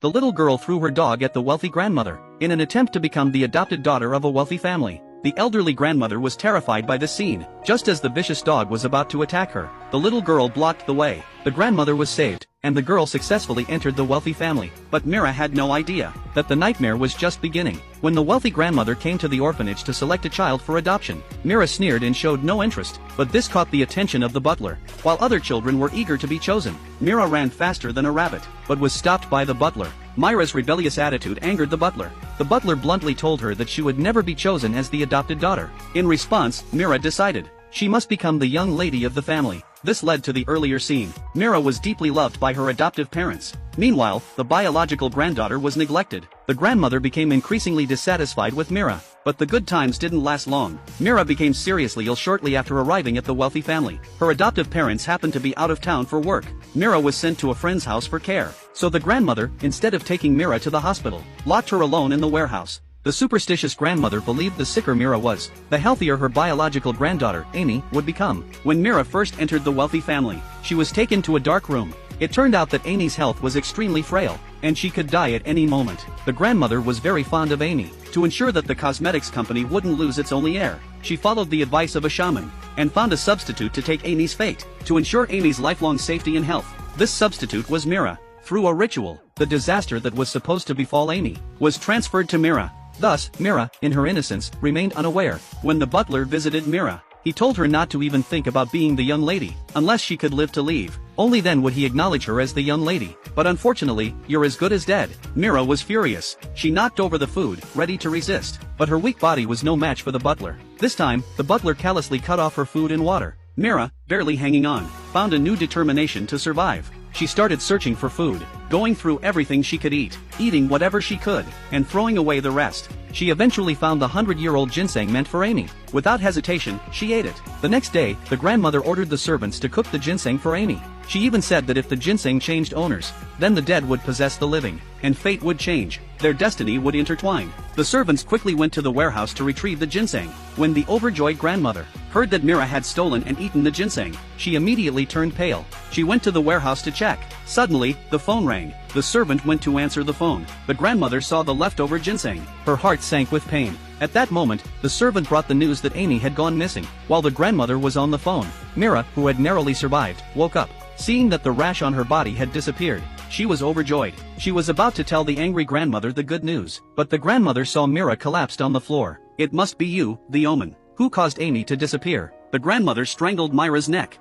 the little girl threw her dog at the wealthy grandmother, in an attempt to become the adopted daughter of a wealthy family. The elderly grandmother was terrified by this scene. Just as the vicious dog was about to attack her, the little girl blocked the way. The grandmother was saved, and the girl successfully entered the wealthy family. But Mira had no idea that the nightmare was just beginning. When the wealthy grandmother came to the orphanage to select a child for adoption, Mira sneered and showed no interest, but this caught the attention of the butler. While other children were eager to be chosen, Mira ran faster than a rabbit, but was stopped by the butler. Mira's rebellious attitude angered the butler. The butler bluntly told her that she would never be chosen as the adopted daughter. In response, Mira decided she must become the young lady of the family. This led to the earlier scene. Mira was deeply loved by her adoptive parents. Meanwhile, the biological granddaughter was neglected. The grandmother became increasingly dissatisfied with Mira. But the good times didn't last long. Mira became seriously ill shortly after arriving at the wealthy family. Her adoptive parents happened to be out of town for work. Mira was sent to a friend's house for care. So the grandmother, instead of taking Mira to the hospital, locked her alone in the warehouse. The superstitious grandmother believed the sicker Mira was, the healthier her biological granddaughter, Amy, would become. When Mira first entered the wealthy family, she was taken to a dark room. It turned out that Amy's health was extremely frail, and she could die at any moment. The grandmother was very fond of Amy. To ensure that the cosmetics company wouldn't lose its only heir, she followed the advice of a shaman, and found a substitute to take Amy's fate. To ensure Amy's lifelong safety and health, this substitute was Mira. Through a ritual, the disaster that was supposed to befall Amy was transferred to Mira. Thus, Mira, in her innocence, remained unaware. When the butler visited Mira, he told her not to even think about being the young lady, unless she could live to leave. Only then would he acknowledge her as the young lady. But unfortunately, you're as good as dead. Mira was furious. She knocked over the food, ready to resist. But her weak body was no match for the butler. This time, the butler callously cut off her food and water. Mira, barely hanging on, found a new determination to survive. She started searching for food, going through everything she could eat, eating whatever she could, and throwing away the rest. She eventually found the 100-year-old ginseng meant for Amy. Without hesitation, she ate it. The next day, the grandmother ordered the servants to cook the ginseng for Amy. She even said that if the ginseng changed owners, then the dead would possess the living, and fate would change. Their destiny would intertwine. The servants quickly went to the warehouse to retrieve the ginseng. When the overjoyed grandmother heard that Mira had stolen and eaten the ginseng, she immediately turned pale. She went to the warehouse to check. Suddenly, the phone rang. The servant went to answer the phone. The grandmother saw the leftover ginseng. Her heart sank with pain. At that moment, the servant brought the news that Amy had gone missing. While the grandmother was on the phone, Mira, who had narrowly survived, woke up. Seeing that the rash on her body had disappeared, she was overjoyed. She was about to tell the angry grandmother the good news, but the grandmother saw Mira collapsed on the floor. It must be you, the omen, who caused Amy to disappear. The grandmother strangled Mira's neck.